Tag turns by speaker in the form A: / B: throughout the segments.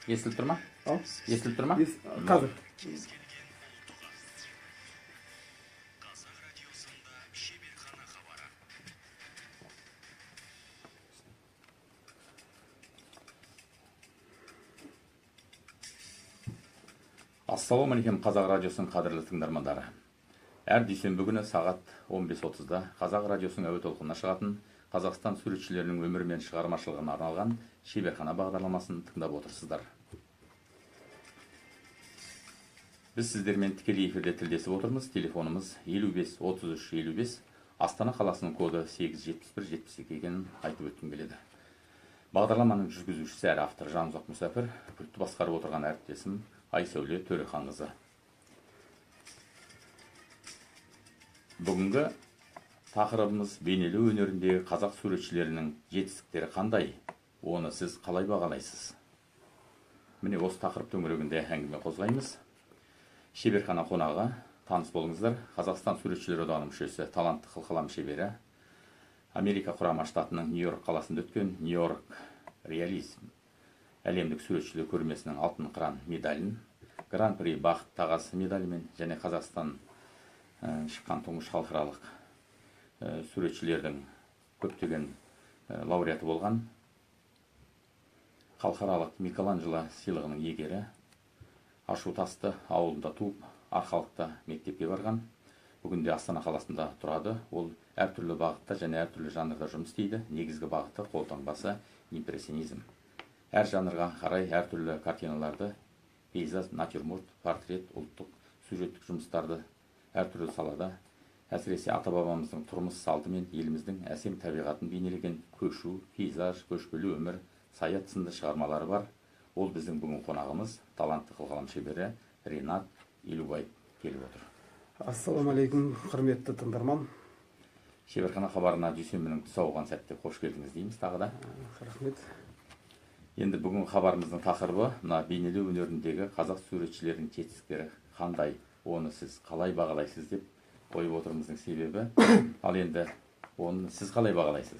A: Естіліп тұр ма?
B: Ал?
A: Естіліп тұр ма?
B: Қазір.
A: Ассалаумағалейкум, Қазақ радиосының қадірлі тыңдармандары. Әр дүйсенбі күні сағат 15:30-да Қазақ радиосының әуе толқынына шығатын Қазақстан суретшілерінің өмірі мен шығармашылығына арналған шеберхана бағдарламасын тыңдап отырсыздар. Біз сіздермен тікелей эфирде тілдесіп отырмыз. Телефонымыз 55 33 55, Астана қаласының коды 87172 екенін айтып өткім келеді. Бағдарламаның жүргізушісі әрі автор Жанұзақ Мұсәпір, пультті басқарып отырған әріптесім Айсәуле Төреханқызы. Бүгінгі тақырыбымыз бейнелеу өнеріндегі қазақ суретшілерінің жетістіктері қандай? Оны сіз қалай бағалайсыз? Міне осы тақырып төңірегінде әңгіме қозғаймыз. Шеберхана қонағы, таныс болыңыздар, Қазақстан суретшілер одағының мүшесі, талантты қылқалам шебері, Америка құрама штатының Нью-Йорк қаласында өткен Нью-Йорк реализм әлемдік суретшілер көрмесінің алтын қыран медалін, Гран-при бақыт тағасы медалімен және Қазақстан шыққан тұңғыш халықаралық суретшілердің көптеген лауреаты болған халықаралық Микеланджело сыйлығының иегері, Ашутасты ауылында туып, арқалықта мектепке барған. Бүгінде Астана қаласында тұрады. Ол әртүрлі бағытта және әртүрлі жанрда жұмыс істейді. Негізгі бағыты қолтаңбасы импрессионизм. Әр жанрға қарай әртүрлі картиналарды, пейзаж, натюрморт, портрет, ұлттық сюжеттік жұмыстарды әртүрлі салада, әсіресе ата-бабамыздың тұрмыс салты мен еліміздің әсем табиғатын бейнелеген көшу, пейзаж, көшпелі өмір, саят сынды шығармалары бар. Ол біздің бүгін қонағымыз, талантты қылқалам шебері Ринат Елубай келіп отыр.
B: Ассалаумағалейкум, құрметті тыңдарман.
A: Шеберхана хабарына дүйсенбінің тұсы ауған сәтте қош келдіңіз дейміз тағы да.
B: Рахмет.
A: Енді бүгін хабарымыздың тақырыбы мына бейнелеу өнеріндегі қазақ суретшілерінің жетістіктері қандай? Оны сіз қалай бағалайсыз деп қойып отырмыздың себебі. Ал енді оны сіз қалай бағалайсыз?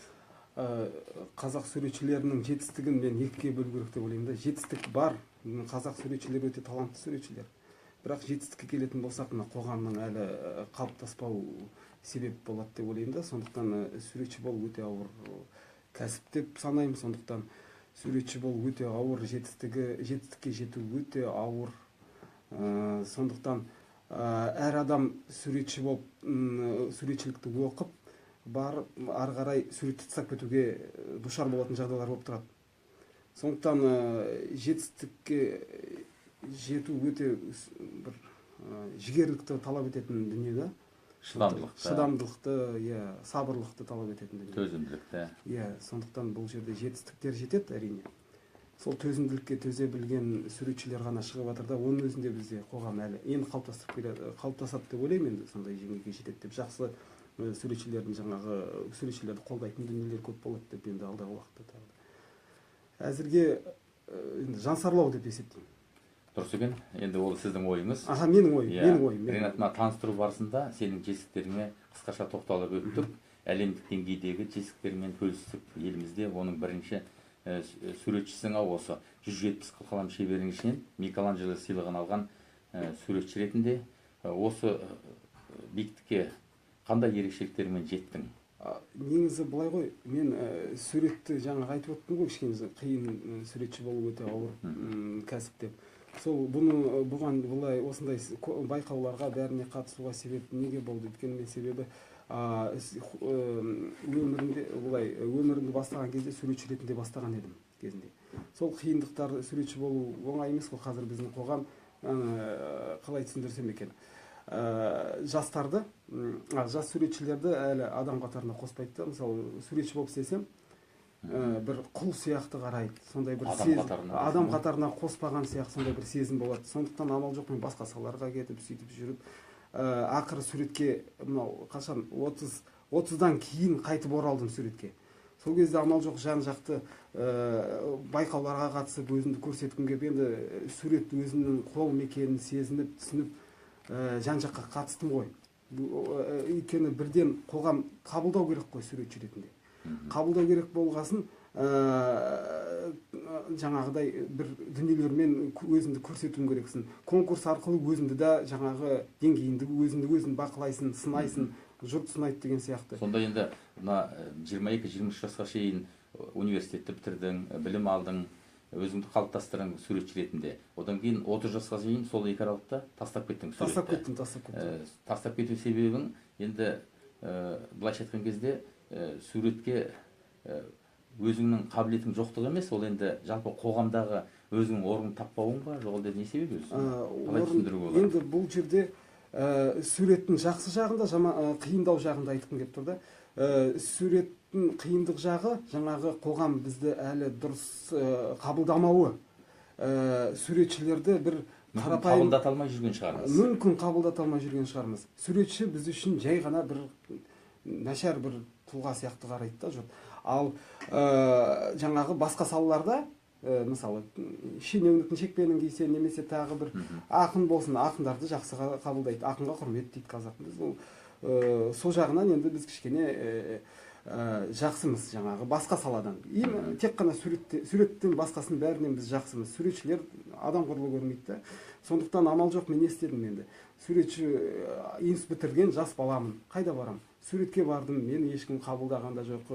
B: Қазақ суретшілерінің жетістігін мен екіге бөлу керек деп ойлаймын да. Жетістік бар, қазақ суретшілері өте талантты суретшілер. Бірақ жетістікке келетін болсақ, қоғамның әлі қалыптаспау себеп болады деп ойлаймын да. Сондықтан суретші болу өте ауыр кәсіп деп санаймын. Сондықтан суретші болу өте ауыр, жетістікке жету өте ауыр. Сондықтан әр адам суретші болып, суретшілікті оқып, барып, ары қарай суретті тастап кетуге душар болатын жағдайлар болып тұрады. Сондықтан жетістікке жету өте бір жігерлікті талап ететін дүние да. Шыдамдылықты, сабырлықты талап ететін дүние.
A: Төзімділікті.
B: Сондықтан бұл жерде жетістіктер жетеді әрине. Сол төзімділікке төзе білген суретшілер ғана шығып жатыр да, оның өзінде бізде қоғам әлі енді қалыптасады деп ойлаймын, енді сондай жеңілге жетеді деп. Жақсы суретшілердің жаңағы суретшілерді қолдайтын дүниелер көп болады деп енді алдағы уақытта тағы. Әзірге жансарлау деп есептеймін.
A: Дұрыс екен. Енді ол сіздің ойыңыз.
B: Менің ойым.
A: Ринат, таныстыру барысында сенің жетістіктеріңе қысқаша тоқталып өттік. Әлемдік деңгейдегі жетістіктермен бөлістік. Елімізде оның бірінші суретшісің осы 170 қылқалам шеберінің ішінен Микеланджело сыйлығын алған суретші ретінде осы биіктікке қандай ерекшеліктермен жеттің?
B: Негізі былай ғой, мен суретті жаңа айтып өттім ғой, кішкене қиын суретші болу өте ауыр кәсіп деп. Сол бұған бұлай осындай байқауларға бәріне қатысуға себеп неге болды? Өйткені мен себебі өмірімді бастаған кезде суретші ретінде бастаған едім кезінде. Сол қиындықтар, суретші болу оңай емес қой, қазір біздің қоғам қалай түсіндірсем екен. Жастарды, жас суретшілерді әлі адам қатарына қоспайды да. Мысалы, суретші болып істесем, бір құл сияқты қарайды. Сондай бір адам қатарына қоспаған сияқты сондай бір сезім болады. Сондықтан амал жоқ, мен басқа салаларға кетіп, сөйтіп жүріп, ақыры суретке мынау қашан 30-дан кейін қайтып оралдым суретке. Сол кезде амал жоқ, жан-жақты байқауларға қатысып, өзімді көрсеткім келіп, енді сурет өзімнің қолым екенін сезініп, түсініп, жан-жаққа қатыстым ғой. Өйткені бірден қоғам қабылдау керек қой суретші ретінде. Қабылдау керек болғасын, жаңағыдай бір дүниелермен өзіңді көрсетуің керексің. Конкурс арқылы өзіңді да жаңағы деңгейіңді өзің бақылайсың, сынайсың, жұрт сынайды деген сияқты.
A: Сонда енді мына 22-23 жасқа шейін университетті бітірдің, білім алдың, өзіңді қалыптастырың суретші ретінде. Одан кейін 30 жасқа дейін сол екі аралықта тастап кеттің суретті.
B: Тастап кеттім.
A: Тастап кету себебің енді былайша айтқан кезде суретке өзіңнің қабілетің жоқтығы емес, ол енді жалпы қоғамдағы өзіңнің орнын таппауың ба, жоқ ол не себеп өзі? Қалай түсіндіруге болады?
B: Енді бұл жерде суреттің жақсы жағында, қиындау жағында айтқым келіп тұр да. Суреттің қиындық жағы жаңағы қоғам бізді әлі дұрыс қабылдамауы. Суретшілерді бір қарапайым
A: қабылдата алмай жүрген шығармыз.
B: Мүмкін қабылдата алмай жүрген шығармыз. Суретші біз үшін жай ғана бір нашар бір тұлға сияқты қарайды да жұрт. Ал жаңағы басқа салаларда, мысалы шенеуніктің шекпенін кисе, немесе тағы бір ақын болсын, ақындарды жақсы қабылдайды, ақынға құрмет дейді қазақтың. Сол жағынан енді біз кішкене жақсымыз жаңағы басқа саладан. Тек қана суреттен басқасын бәрінен біз жақсымыз. Суретшілер адам құрлы көрмейді да. Сондықтан амал жоқ, мен не істедім енді. Суретші институт бітірген жас баламын. Қайда барам? Суретке бардым, мені ешкім қабылдаған да жоқ,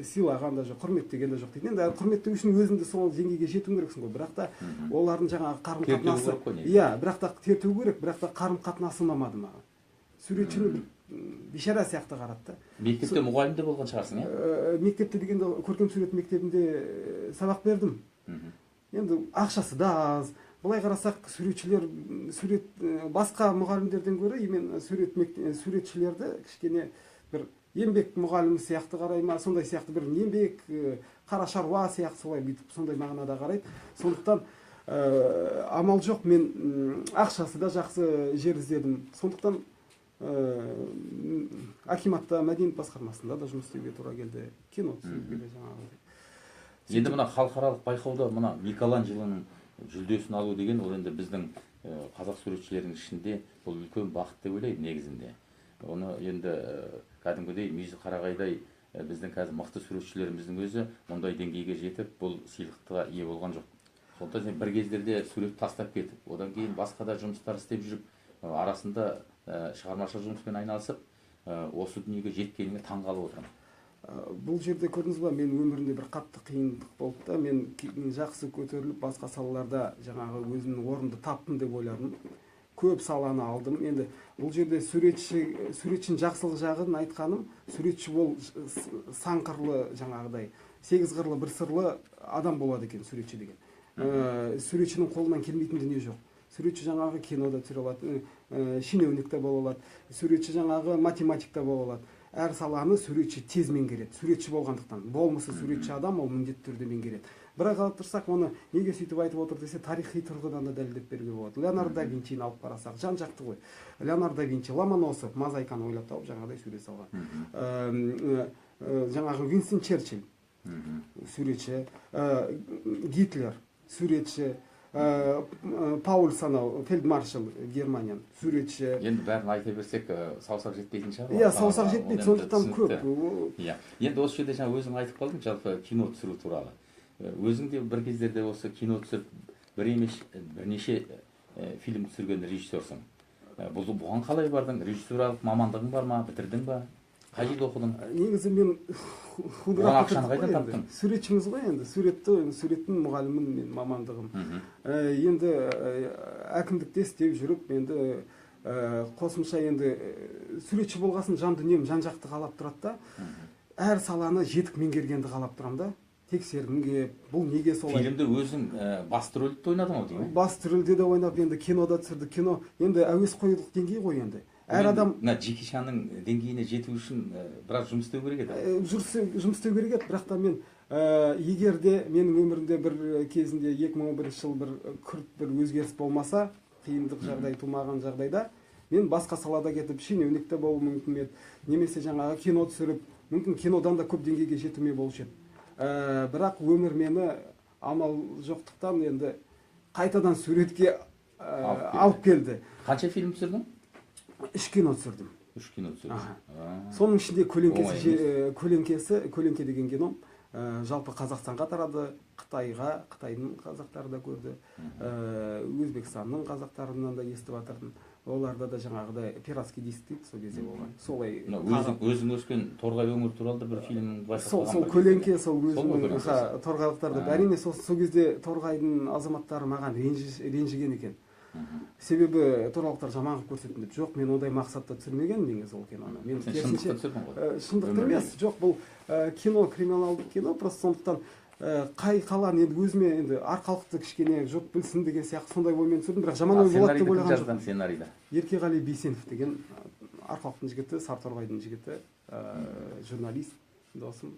B: сыйлаған да жоқ, құрметтеген де жоқ дейді. Енді құрметтеу үшін өзіңді сол деңгейге жетуің керексің ғой. Бірақ та олардың жаңағы қарым-қатынасы, бірақ та тертеу керек, бірақ та қарым-қатынасы ұнамады маған. Суретшіні бейшара сияқты қарады да.
A: Мектепте мұғалім де болған шығарсың, иә?
B: Мектепте дегенде көркем сурет мектебінде сабақ бердім. Енді ақшасы да аз. Былай қарасақ, басқа мұғалімдерден гөрі именно суретшілерді кішкене бір еңбек мұғалімі сияқты қарай ма, сондай сияқты бір еңбек қара шаруа сияқты солай бүйтіп сондай мағынада қарайды. Сондықтан амал жоқ, мен ақшасы да жақсы жер іздедім. Сондықтан акиматта, мәдениет басқармасында да жұмыс істеуге тура келді. Кино түсіруге де жаңағы.
A: Енді мына халықаралық байқауда мына Микеланджелоның жүлдесін алу деген, ол енді біздің қазақ суретшілерінің ішінде бұл үлкен бақыт деп ойлаймын негізінде. Оны енді кәдімгідей мүйізі қарағайдай біздің қазір мықты суретшілеріміздің өзі мұндай деңгейге жетіп, бұл сыйлыққа ие болған жоқ. Сондықтан бір кездерде сурет тастап кетіп, одан кейін басқа да жұмыстар істеп жүріп, арасында шығармашылық жұмыспен айналысып, осы дүниеге жеткеніне таңғалып отырмын.
B: Бұл жерде көрдіңіз ба, мен өмірімде бір қатты қиындық болды да, мен жақсы көтеріліп басқа салаларда жаңағы өзімнің орнымды таптым деп ойладым. Көп саланы алдым. Енді бұл жерде суретшінің жақсылық жағын айтқаным, суретші ол сан қырлы жаңағыдай, 8 қырлы, бір сырлы адам болады екен суретші деген. Суретшінің қолынан келмейтін дүние жоқ. Суретші жаңағы кинода түсіре алады, шенеунікте бола алады, суретші жаңағы математикта бола алады. Әр саланы суретші тез меңгереді. Суретші болғандықтан. Болмысы суретші адам, ол міндетті түрде меңгереді. Бірақ алып тұрсақ, оны неге сөйтіп айтып отыр десе, тарихи тұрғыдан да дәлелдеп беруге болады. Леонардо да Винчині алып қарасақ, жан-жақты ғой. Леонардо да Винчи Ломоносов мозаиканы ойлап тауып жаңағыдай сурет салған. Жаңағы Винстон Черчилль суретші, Гитлер суретші, Пауль Санау, фельдмаршал Германияның суретші.
A: Енді бәрін айта берсек, саусақ жетпейтін шығар.
B: Иә, саусақ жетпейді, сондықтан көп.
A: Енді осы жерде жаңа өзің айтып қалдың, жалпы кино түсіру туралы. Өзің де бір кездерде осы кино түсіріп, бірнеше фильм түсірген режиссерсың. Бұған қалай бардың? Режиссуралық мамандығың бар ма? Бітірдің ба? Қай жерде оқыдың?
B: Негізі мен
A: оған ақшаны қайдан таптың?
B: Суретшіміз ғой енді. Суреттің мұғалімін мен мамандығым. Енді әкімдікте істеп жүріп, енді қосымша енді суретші болғасын жан дүнием жан-жақты қалап тұрады да. Әр саланы жетік меңгергенді қалап тұрам да. Тексергім келіп, бұл неге солай?
A: Фильмде өзің басты рөлді ойнадың ау деймін?
B: Басты рөлде де ойнап, енді кинода түсірді. Кино енді әуес қоюлық деңгей ғой енді. Әр адам
A: Джеки Чанның деңгейіне жету үшін біраз жұмыс істеу керек еді.
B: Жұмыс істеу керек еді, бірақ та мен егер де менің өмірімде бір кезінде 2011 жыл бір күрт бір өзгеріс болмаса, қиындық жағдай тумаған жағдайда, мен басқа салада кетіп шенеунікте болуы мүмкін еді, немесе жаңағы кино түсіріп, мүмкін кинодан да көп деңгейге жетуме болушы еді. Бірақ өмір мені амал жоқтықтан енді қайтадан суретке алып келді.
A: Қанша фильм түсірдің?
B: 3 кино түсірдім.
A: 3 кино түсірдің.
B: Соның ішінде көлеңке деген кином, жалпы Қазақстанға тарады, Қытайдың қазақтары да көрді, Өзбекстанның қазақтарынан да естіп жатырдым. Оларда да жаңағыдай пиратский диск дейді, сол кезде болған. Солай
A: өзің өскен Торғай өңір туралы да бір фильм
B: сол көлеңке, сол өзімнің торғайлықтарды әрине сол кезде Торғайдың азаматтары маған ренжіген екен. Себебі торғайлықтар жаман қылып көрсеттім деп. Жоқ, мен ондай мақсатта түсірмегенмін негізі ол киноны. Мен
A: шындықта түсірдің ғой.
B: Шындықта емес, жоқ, бұл кино, криминалдық кино, просто сондықтан қай қаланы енді өзіме енді арқалықты кішкене жұрт білсін деген сияқты сондай оймен түсірдім, бірақ жаман ой болады деп ойлаған жоқпын.
A: Сценарийді
B: Еркеғали Бейсенов деген арқалықтың жігіті, Сарыторғайдың жігіті, журналист досым.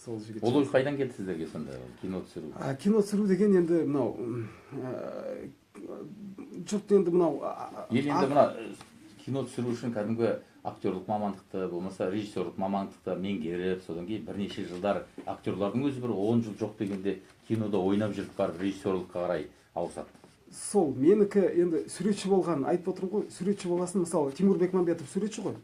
B: Сол жігіт.
A: Ол ой қайдан келді сіздерге сонда кино түсіру?
B: Кино түсіру деген енді мынау жұрт енді мынау
A: енді мына кино түсіру үшін кәдімгі актерлік мамандықты, болмаса режиссерлік мамандықты меңгеріп, содан кейін бірнеше жылдар актерлардың өзі бір 10 жыл жоқ дегенде кинода ойнап жүріп барып режиссерлікке қарай ауысады.
B: Сол менікі енді суретші болған, айтып отырмын ғой, суретші боласын, мысалы Тимур Бекмамбетов суретші ғой.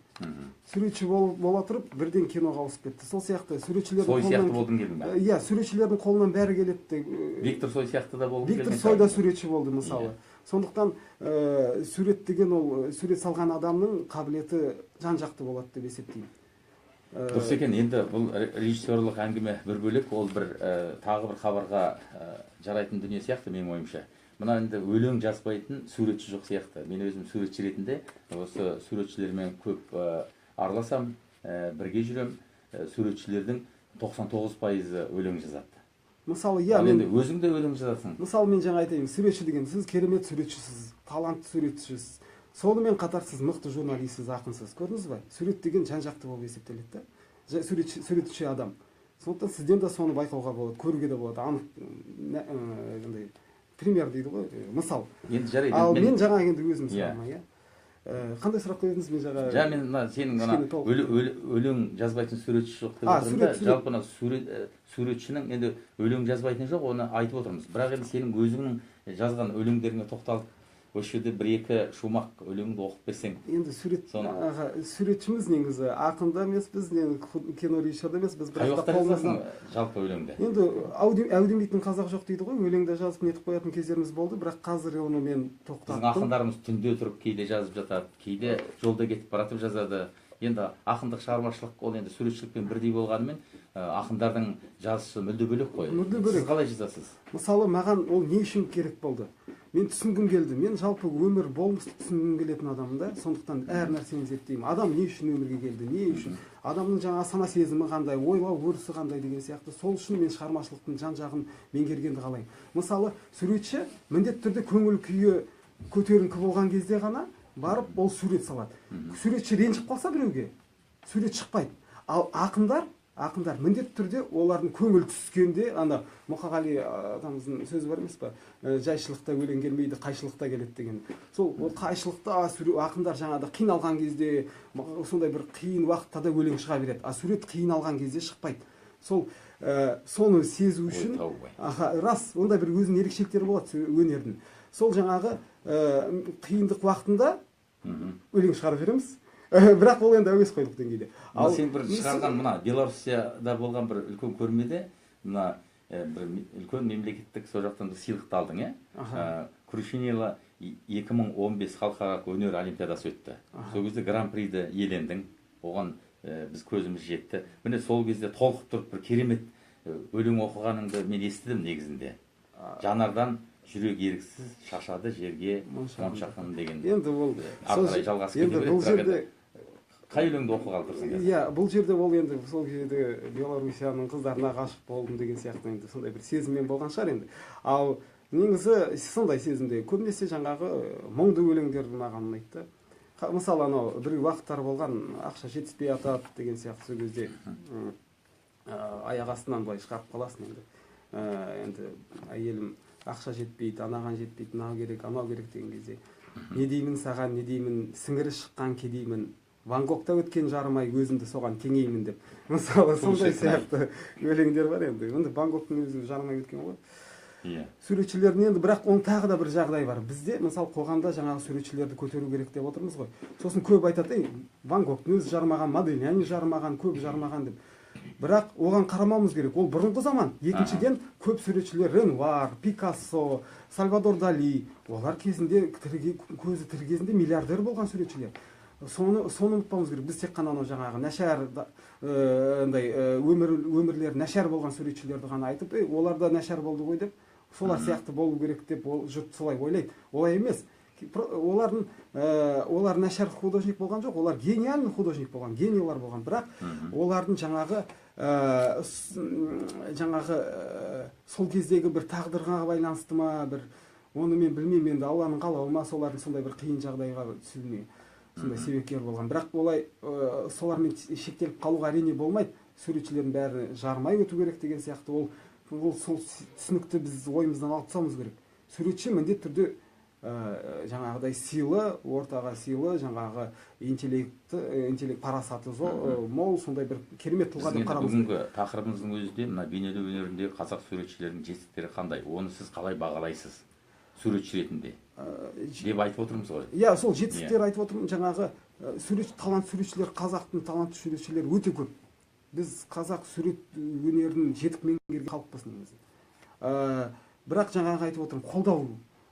B: Суретші бола тұрып бірден киноға ауысып кетті. Сол сияқты суретшілердің
A: Сой сияқты болдың келдің бе?
B: Иә, суретшілердің қолынан бәрі келеді.
A: Виктор Сой сияқты да болдың келдің.
B: Виктор Сой да суретші болды мысалы. Сондықтан сурет деген ол сурет салған адамның қабілеті жан-жақты болады деп есептеймін.
A: Дұрыс екен. Енді бұл режиссерлік әңгіме бір бөлек, ол бір тағы бір хабарға жарайтын дүние сияқты менің ойымша. Мына енді өлең жазбайтын суретші жоқ сияқты. Мен өзім суретші ретінде осы суретшілермен көп араласам, бірге жүрем. Суретшілердің 99% өлең жазады.
B: Мысалы, иә,
A: мен өзің де өлең жазасың.
B: Мысалы, мен жаңа айтайын, суретші деген сіз керемет суретшісіз, талантты суретшісіз. Сонымен қатар сіз мықты журналистсіз, ақынсыз. Көрдіңіз бе? Сурет деген жан-жақты болып есептеледі. Суретші адам. Сондықтан сізден де соны байқауға болады, көруге де болады. Анық пример дейді ғой, мысал.
A: Енді жарайды.
B: Ал мен жаңа енді өзім сұрағыма, иә. Қандай сұрақ қойдыңыз? Мен жаңа
A: мен сенің өлең жазбайтын суретші жоқ деп отырмын да, жалпы суретшінің енді өлең жазбайтыны жоқ, оны айтып отырмыз. Бірақ енді сенің өзіңнің жазған өлеңдеріңе тоқталып, осы жерде бір-екі шумақ өлеңді оқып берсең.
B: Енді суретшіміз негізі ақында емес, біз кино режиссер емес, біз
A: қай уақытта жазасың жалпы өлеңді?
B: Енді әудемейтін қазақ жоқ дейді ғой, өлеңді жазып нетіп қоятын кездеріміз болды, бірақ қазір оны мен тоқтаттым.
A: Біздің ақындарымыз түнде тұрып кейде жазып жатады, кейде жолда кетіп баратып жазады. Енді ақындық шығармашылық ол енді суретшілікпен бірдей болғанымен, ақындардың жазысы мүлде бөлек қой. Сіз қалай жазасыз?
B: Мысалы, маған ол не үшін керек болды? Мен түсінгім келді. Мен жалпы өмір болмысты түсінгім келетін адаммын да. Сондықтан әр нәрсені зерттеймін. Адам не үшін өмірге келді? Не үшін? Адамның жаңа сана сезімі қандай, ойлау өрісі қандай деген сияқты. Сол үшін мен шығармашылықтың жан-жағын меңгергенді қалаймын. Мысалы, суретші міндетті түрде көңіл күйі көтеріңкі болған кезде ғана барып ол сурет салады. Суретші ренжіп қалса біреуге, сурет шықпайды. Ал ақындар міндетті түрде олардың көңіл түскенде, ана Мұқағали атамыздың сөзі бар емес па, жайшылықта өлең келмейді, қайшылықта келеді деген. Сол қайшылықта ақындар жаңағыда қиналған кезде, сондай бір қиын уақытта да өлең шыға береді. А сурет қиналған кезде шықпайды. Соны сезу үшін, рас, ондай бір өзінің ерекшеліктері болады өнердің. Сол жаңағы қиындық уақытында өлең шығарып береміз. Бірақ ол енді әуес қойлық деңгейде.
A: Ал сен бір шығарған мына Беларусияда болған бір үлкен көрмеде, мына бір үлкен мемлекеттік сол жақтан сыйлықты алдың, иә? Крушинила 2015 халықаралық өнер олимпиадасы өтті. Сол кезде гран-приді иелендің. Оған біз көзіміз жетті. Міне сол кезде толқып тұрып бір керемет өлең оқығаныңды мен естідім негізінде. Жанардан жүрек еріксіз шашады жерге моншақын деген.
B: Енді ол
A: ары жалғасып кете береді. Қай өлеңді оқығалы тұрсың?
B: Иә, бұл жерде ол енді сол жерде Беларусияның қыздарына ғашық болдым деген сияқты енді сондай бір сезіммен болған шығар енді. Ал негізі сондай сезімде көбінесе жаңағы мұңды өлеңдер маған ұнайды. Мысалы, анау бір уақыттар болған, ақша жетіспей атады деген сияқты сол кезде аяқ астынан былай шығарып қаласың енді. Енді әйелім ақша жетпейді, анаған жетпейді, анау керек деген кезде. Не деймін саған, не деймін, сіңірі шыққан кедеймін, Ван Гогта өткен жарымай өзімді соған теңеймін деп. Мысалы, сондай сияқты өлеңдер бар енді. Енді Ван Гогтың өзі жарымай өткен ғой.
A: Иә.
B: Суретшілердің енді, бірақ оның тағы да бір жағдай бар. Бізде, мысалы, қоғамда жаңағы суретшілерді көтеру керек деп отырмыз ғой. Сосын көп айтады, Ван Гогтың өзі жармаған, Модельяне жармаған, көп жармаған деп. бірақ оған қарамауымыз керек. Ол бұрынғы заман. Екіншіден көп суретшілер, Ренуар, Пикассо, Сальвадор Дали, олар кезінде көзі тірі кезінде миллиардер болған суретшілер. Соны ұмытпауымыз керек. Біз тек қана жаңағы нашар өмірлері нашар болған суретшілерді ғана айтып, олар да нашар болды ғой деп, солар сияқты болу керек деп жұрт солай ойлайды. Олай емес. Олар нашар художник болған жоқ, олар гениальный художник болған, генийлар болған. Бірақ олардың жаңағы сол кездегі бір тағдырға байланысты ма, бір оны мен білмеймін, енді Алланың қалауы ма, солардың сондай бір қиын жағдайға түсуіне сондай себепкер болған. Бірақ олай солармен шектеліп қалуға әрине болмайды. Суретшілердің бәрі жармай өту керек деген сияқты. Ол сол түсінікті біз ойымыздан алып тастауымыз керек. Суретші міндетті түрде жаңағыдай сыйлы, ортаға сыйлы, жаңағы интеллект парасаты мол, сондай бір керемет тұлға деп қарауымыз керек.
A: Бүгінгі тақырыбымыздың өзінде мына бейнелеу өнеріндегі қазақ суретшілерінің жетістіктері қандай? Оны сіз қалай бағалайсыз суретші ретінде? Деп айтып отырмыз ғой.
B: Иә, сол жетістіктер айтып отырмын. Жаңағы талантты суретшілер, қазақтың талантты суретшілері өте көп. Біз қазақ сурет өнерін жетік меңгерген халықпыз негізі. Бірақ жаңағы айтып отырмын, қолдау,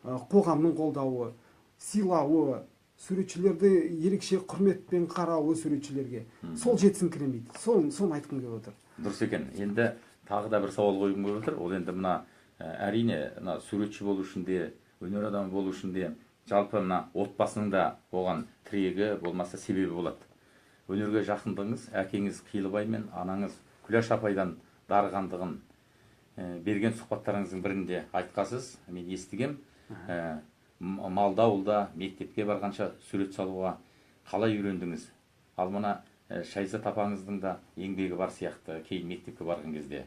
B: қоғамның қолдауы, сыйлауы, суретшілерді ерекше құрметпен қарауы суретшілерге, сол жетісіңкіремейді. Соны айтқым келіп отыр.
A: Дұрыс екен. Енді тағы да бір сауал қойғым келіп отыр. Ол енді мына әрине суретші болу үшін де, өнер адамы болу үшін де, жалпы мына отбасының да оған тірегі болмаса себебі болады. Өнерге жақындығыңыз, әкеңіз Қилыбай мен анаңыз Күләш апайдан дарығандығын берген сұхбаттарыңыздың бірінде айтқансыз, мен естігем. Малда ауылда мектепке барғанша сурет салуға қалай үйрендіңіз? Ал мына Шайзат апаңыздың да еңбегі бар сияқты кейін мектепке барған кезде.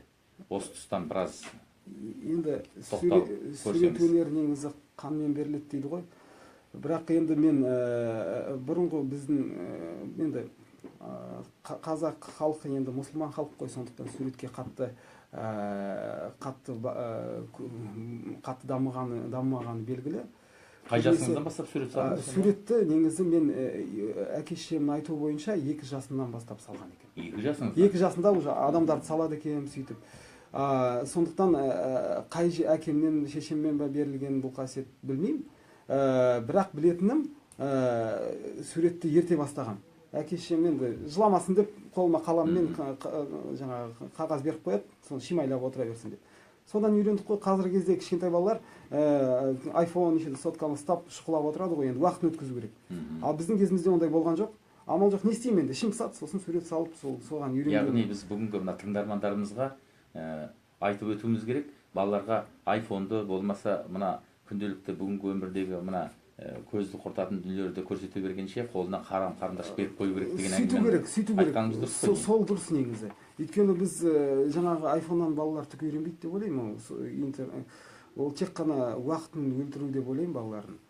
A: Осы тұстан біраз
B: енді сурет өнері негізі қанмен беріледі дейді ғой. Бірақ енді мен бұрынғы біздің енді қазақ халқы енді мұсылман халық қой, сондықтан суретке қатты дамымағаны белгілі.
A: Қай жасыңыздан бастап сурет салдыңыз?
B: Суретті негізі мен әке-шешемнің айтуы бойынша 2 жасымнан бастап салған екен.
A: 2 жасыңызда?
B: 2 жасында уже адамдарды салады екен сөйтіп. Сондықтан қай әкемнен, шешеммен берілген бұл қасиет білмеймін. Бірақ білетінім суретті ерте бастаған. Әке-шешем енді жыламасын деп қолыма қаламмен жаңағы қағаз беріп қояды, соны шимайлап отыра берсін деп. Содан үйрендік қой. Қазіргі кезде кішкентай балалар iPhone сотканы ұстап шұқылап отырады ғой, енді уақытын өткізу керек. Ал біздің кезімізде ондай болған жоқ. Амал жоқ, не істеймін енді, ішім пысады, сосын сурет салып соған үйрендім.
A: Яғни біз бүгінгі мына тыңдармандарымызға айтып өтуіміз керек, балаларға iPhone-ды болмаса мына күнделікті бүгінгі өмірдегі мына көзді құртатын дүниелерді көрсете бергенше қолына қарым-қарындаш беріп қою керек деген әңгімені айтқанымыз дұрыс қой.
B: Сол дұрыс негізі. Өйткені біз жаңағы iPhone-нан балалар түк үйренбейді деп ойлаймын. Ол тек қана уақытын өлтіру деп ойлаймын балалардың.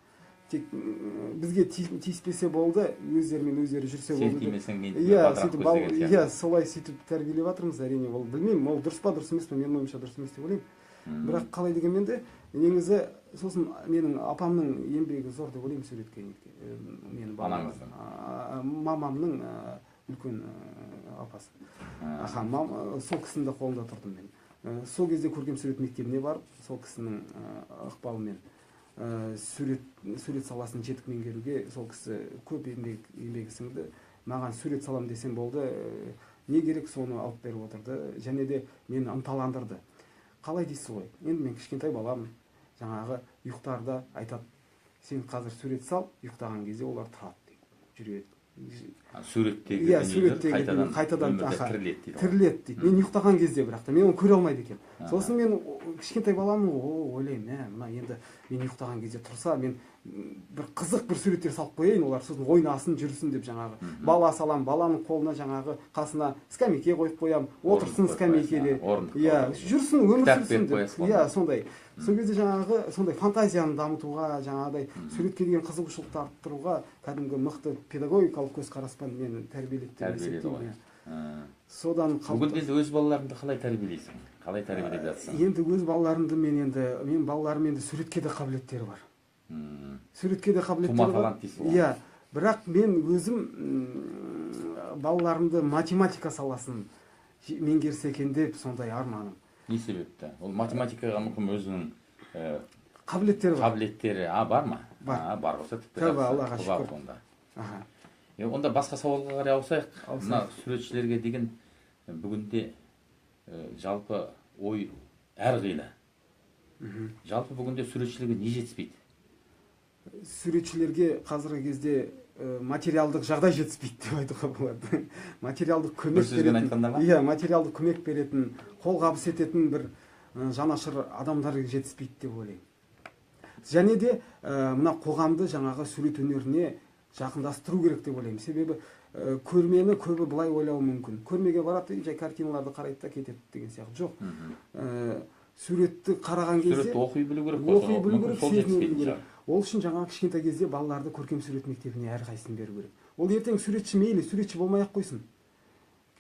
B: Тек бізге тиіспесе болды, өздерімен өздері жүрсе болды.
A: Сен тимесең мен батырақ көздеген сияқты.
B: Иә, солай сөйтіп тәрбиелеп жатырмыз, әрине. Ол білмеймін, ол дұрыс па дұрыс емес пе, менің ойымша дұрыс емес деп ойлаймын. Бірақ қалай дегенмен де негізі сосын менің апамның еңбегі зор деп ойлаймын суретке. Менің
A: анаңыздың?
B: Мамамның үлкен апасы. Сол кісінің де қолында тұрдым мен. Сол кезде көркем сурет мектебіне барып, сол кісінің ықпалымен сурет саласын жетік меңгеруге сол кісі көп еңбегі сіңді. Маған сурет салам десем болды, не керек соны алып беріп отырды, және де мені ынталандырды. Қалай дейсіз ғой? Енді мен кішкентай балам, жаңағы ұйықтарда айтады, сен қазір сурет сал, ұйықтаған кезде олар тұрады дейді, жүреді.
A: Суреттегі дүниелер қайтадан
B: тіріледі дейді. Мен ұйықтаған кезде, бірақ та мен оны көре алмайды екен. Сосын мен кішкентай баламын, ойлаймын, мына енді мен ұйықтаған кезде тұрса, мен бір қызық бір суреттер салып қояйын, олар сосын ойнасын, жүрсін деп жаңағы. Бала салам, баланың қолына жаңағы қасына скамейке қойып қоям, отырсын скамейкеде. Иә, жүрсін, өмір сүрсін деп. Иә, сондай. Сол кезде жаңағы сондай фантазияны дамытуға, жаңағыдай суретке деген қызығушылықты арттыруға кәдімгі мықты педагогикалық көзқараспен мені тәрбиеледі деп есептеймін. Содан
A: бүгін енді өз балаларыңды қалай тәрбиелейсің? Қалай тәрбиелеп жатсың?
B: Енді өз балаларымды мен балаларым енді суретке де қабілеттері бар. Суретке де қабілеттері бар. Иә, бірақ мен өзім балаларымды математика саласын меңгерсе екен деп сондай арманым.
A: Не себепті? Ол математикаға мүмкін өзінің
B: қабілеттері
A: бар ма?
B: Бар.
A: Бар болса тіпті
B: Тәуба, Аллаға
A: жақсы.
B: шүкір.
A: Онда.
B: Аха.
A: Онда басқа сауалға қарай ауысайық. Мына суретшілерге деген бүгінде жалпы ой әрқилы. Жалпы бүгінде суретшілерге не жетіспейді?
B: Суретшілерге қазіргі кезде материалдық жағдай жетіспейді деп айтуға болады. Материалдық көмек беретін, иә, материалдық көмек беретін, қолғабыс ететін бір жанашыр адамдар жетіспейді деп ойлаймын. Және де мына қоғамды жаңағы сурет өнеріне жақындастыру керек деп ойлаймын. Себебі көрмені көбі былай ойлауы мүмкін. Көрмеге барады, жай картиналарды қарайды да кетеді деген сияқты. Жоқ. Суретті қараған кезде
A: суретті оқи білу керек,
B: сезіне білу керек. Ол үшін жаңағы кішкентай кезде балаларды көркем сурет мектебіне әрқайсысын беру керек. Ол ертең суретші мейлі, суретші болмай-ақ қойсын.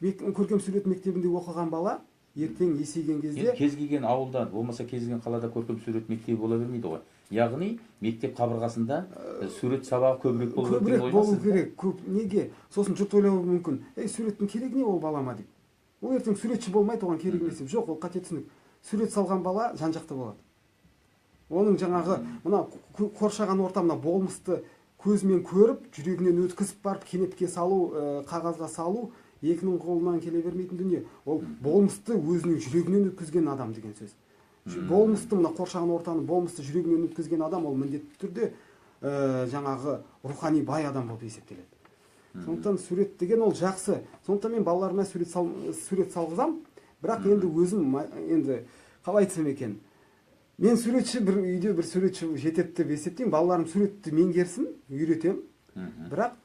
B: Көркем сурет мектебінде оқыған бала ертең есейген кезде
A: кез келген ауылда, болмаса кез келген қалада көркем сурет мектебі бола бермейді ғой. Яғни мектеп қабырғасында сурет сабағы көбірек
B: болу керек. Неге? Сосын жұрт ойлауы мүмкін. Суреттің керегі не ол балама деп. Ол ертең суретші болмайды, оған керек емес деп. Жоқ, ол қате түсінік. Сурет салған бала жан-жақты болады. Оның жаңағы мына қоршаған ортамына болмысты көзімен көріп, жүрегінен өткізіп барып, кенепке салу, қағазға салу екінің қолынан келе бермейтін дүние. Ол болмысты өзінің жүрегінен өткізген адам деген сөз. Болмысты, мына қоршаған ортаны болмысты жүрегінен өткізген адам, ол міндетті түрде жаңағы рухани бай адам болып есептеледі. Сондықтан сурет деген ол жақсы. Сондықтан мен балаларыма сурет салғызам, бірақ енді өзім енді қалай айтсам екен, мен суретші, бір үйде бір суретші жетеді деп есептеймін. Балаларым суретті меңгерсін, үйретем. Бірақ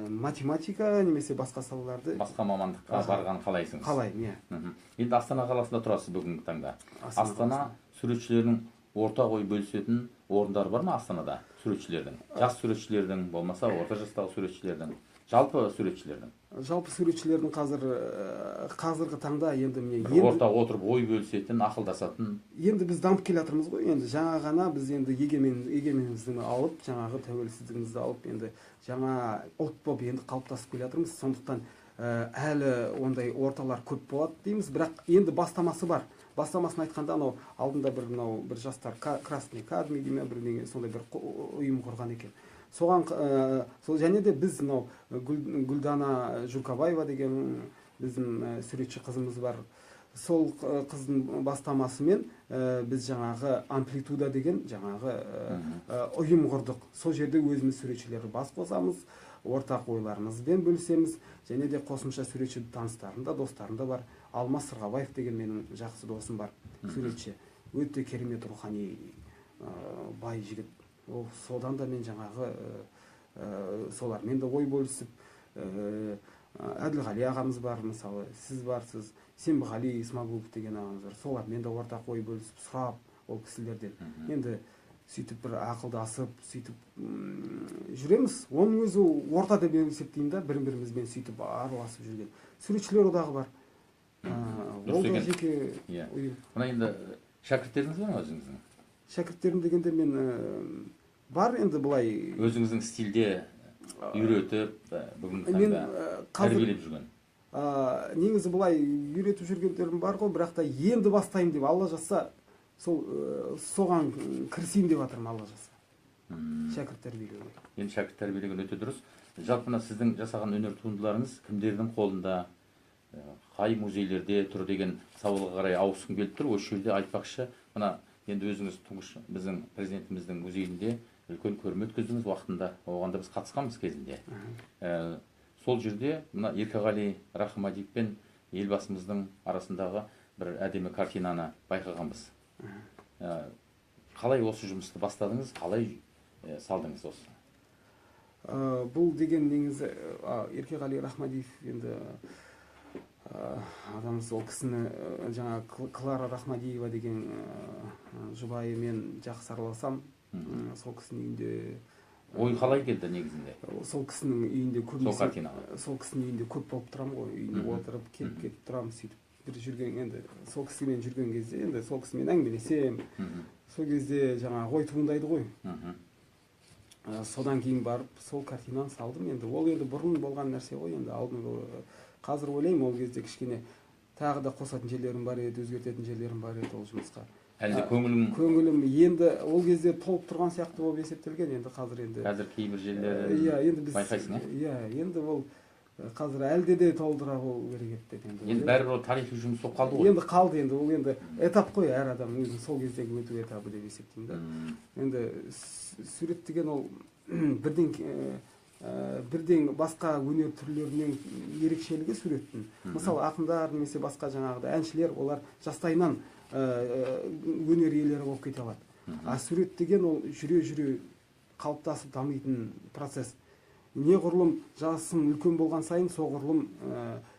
B: математика немесе басқа салаларды,
A: басқа мамандыққа барған қалайсыңыз?
B: Қалаймын, иә.
A: Енді Астана қаласында тұрасыз бүгінгі таңда. Астана суретшілерінің ортақ ой бөлісетін орындар бар ма Астанада? Суретшілердің, жас суретшілердің, болмаса орта жастағы суретшілердің, жалпы суретшілердің?
B: Жалпы суретшілердің қазіргі таңда енді
A: ортақ отырып ой бөлісетін, ақылдасатын.
B: Енді біз дамып келе жатырмыз ғой. Енді жаңа ғана біз енді егеменімізді алып, жаңағы тәуелсіздігімізді алып, енді жаңа ұлт болып енді қалыптасып келе жатырмыз. Сондықтан әлі ондай орталар көп болады дейміз, бірақ енді бастамасы бар. Бастамасын айтқанда, анау алдында бір жастар Красный Кадмий деме бір сондай бір ұйым құрған екен. Соған және де біз Гүлдана Жукабаева деген біздің суретші қызымыз бар. Сол қыздың бастамасымен біз жаңағы Амплитуда деген жаңағы ұйым құрдық. Сол жерде өзіміз суретшілер бас қосамыз, ортақ ойларымызбен бөлісеміз, және де қосымша суретші таныстарымда, достарымда бар. Алмас Сырғабаев деген менің жақсы досым бар, суретші. Өте керемет рухани бай жігіт. Содан да мен жаңағы солармен де ой бөлісіп, Әділғали ағамыз бар, мысалы, сіз барсыз, Сембіғали Исмагулов деген ағамыз бар. Солармен де ортақ ой бөлісіп, сұрап ол кісілерден. Енді сөйтіп бір ақылдасып, сөйтіп жүреміз. Оның өзі орта деп есептеймін да, бірімізбен сөйтіп араласып жүрген. Суретшілер одағы бар. Ол да жеке ойым.
A: Мына енді шәкірттеріңіз бар ма өзіңіздің?
B: Шәкірттерім дегенде мен бар енді былай.
A: Өзіңіздің стильде үйретіп, бүгінгі таңда тәрбиелеп жүрген?
B: Негізі былай үйретіп жүргендерім бар ғой, бірақ та енді бастаймын деп, Алла жазса, соған кірісейін деп жатырмын, Алла жазса. Шәкірт тәрбиелеуге.
A: Енді шәкірт тәрбиелеген өте дұрыс. Жалпы сіздің жасаған өнер туындыларыңыз кімдердің қолында, қай музейлерде тұр деген сауалға қарай ауысқым келіп тұр. Осы жерде айтпақшы, мына енді өзіңіз тұңғыш біздің президентіміздің музейінде үлкен көрме өткіздіңіз уақытында, оған да біз қатысқанбыз кезінде. Сол жерде мына Еркеғали Рахмадиев пен елбасымыздың арасындағы бір әдемі картинаны байқағанбыз. Қалай осы жұмысты бастадыңыз, қалай салдыңыз осы?
B: Бұл деген негізі Еркеғали Рахмадиев енді адамыз, ол кісіні жаңа Клара Рахмадиева деген жұбайымен жақсы араласам. Сол кісінің үйінде
A: ой қалай келді негізінде?
B: Сол кісінің үйінде
A: сол картинаға.
B: Сол кісінің үйінде көп болып тұрамын ғой, үйінде отырып келіп тұрамын, сөйтіп бір жүрген, енді сол кісімен жүрген кезде енді сол кісімен әңгімелесем, сол кезде жаңағы ой туындайды ғой. Содан кейін барып сол картинаны салдым. Енді ол енді бұрын болған нәрсе ғой, енді алдын қазір ойлаймын, ол кезде кішкене тағы да қосатын жерлерім бар еді, өзгертетін жерлерім бар еді ол жұмысқа.
A: Әлде
B: көңілім енді ол кезде толып тұрған сияқты болып есептелген. Енді
A: қазір кейбір жерлер байқайсың,
B: иә, енді ол қазір әлде де толтыра болу керек еді.
A: Енді бәрібір ол тарихи жұмыс болып қалды ғой.
B: Енді қалды, енді ол енді этап қой, әр адам өзінің сол кездегі өту этабы деп есептеймін да. Енді сурет деген ол бірден басқа өнер түрлерінен ерекшелігі суреттің. Мысалы ақындар немесе басқа жаңағыдай әншілер, олар жастайынан өнер иелері болып кете алады. А сурет деген ол жүре қалыптасып дамитын процесс. Неғұрлым жасым үлкен болған сайын соғұрлым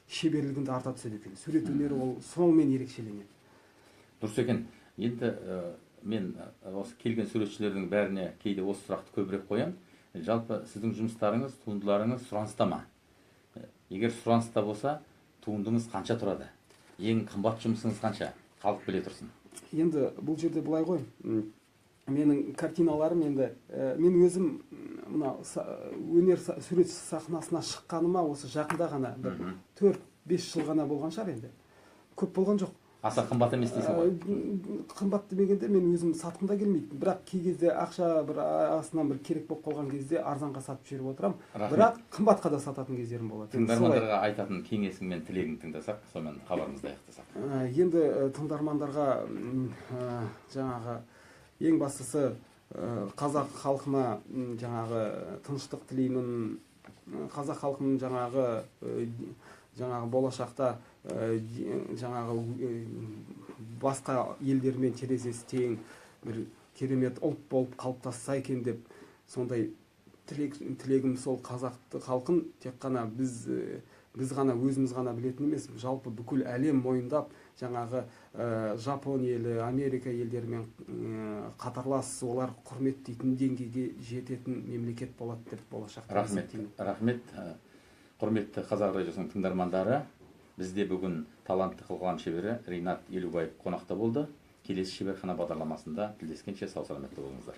B: шеберлігінде арта түседі екен. Сурет өнері ол сонымен ерекшеленеді.
A: Дұрыс екен. Енді мен осы келген суретшілердің бәріне кейде осы сұрақты көбірек қоямын. Жалпы сіздің жұмыстарыңыз, туындыларыңыз сұраныста ма? Егер сұраныста болса, туындыңыз қанша тұрады? Ең қымбат жұмысыңыз қанша? Халық біле тұрсын.
B: Енді бұл жерде былай ғой. Менің картиналарым енді мен өзім мына өнер сурет сахнасына шыққаныма осы жақында ғана 4-5 жыл ғана болған шығар енді. Көп болған жоқ.
A: Аса қымбат емес дейсің ғой.
B: Қымбат демегенде мен өзім сатқым да келмейді. Бірақ кей кезде ақша бір астынан бір керек болып қалған кезде арзанға сатып жіберіп отырамын. Бірақ қымбатқа да сататын кездерім болады.
A: Тыңдармандарға айтатын кеңесің мен тілегің тыңдасақ, сонымен хабарымызды аяқтасақ.
B: Енді тыңдармандарға жаңағы ең бастысы қазақ халқына жаңағы тыныштық тілеймін. Қазақ халқының жаңағы болашақта жаңағы басқа елдермен терезесі тең бір керемет ұлт болып қалыптасса екен деп сондай тілегім сол қазақты халқын тек қана біз ғана өзіміз ғана білетін емес, жалпы бүкіл әлем мойындап жаңағы Жапон елі, Америка елдерімен қатарлас, олар құрметтейтін деңгейге жететін мемлекет болады деп болашақта есептеймін.
A: Рахмет. Құрметті Қазақ радиосының тыңдармандары, бізде бүгін талантты қылған шебері Ринат Елубаев қонақта болды. Келесі шеберхана бағдарламасында тілдескенше сау саламатта болыңыздар.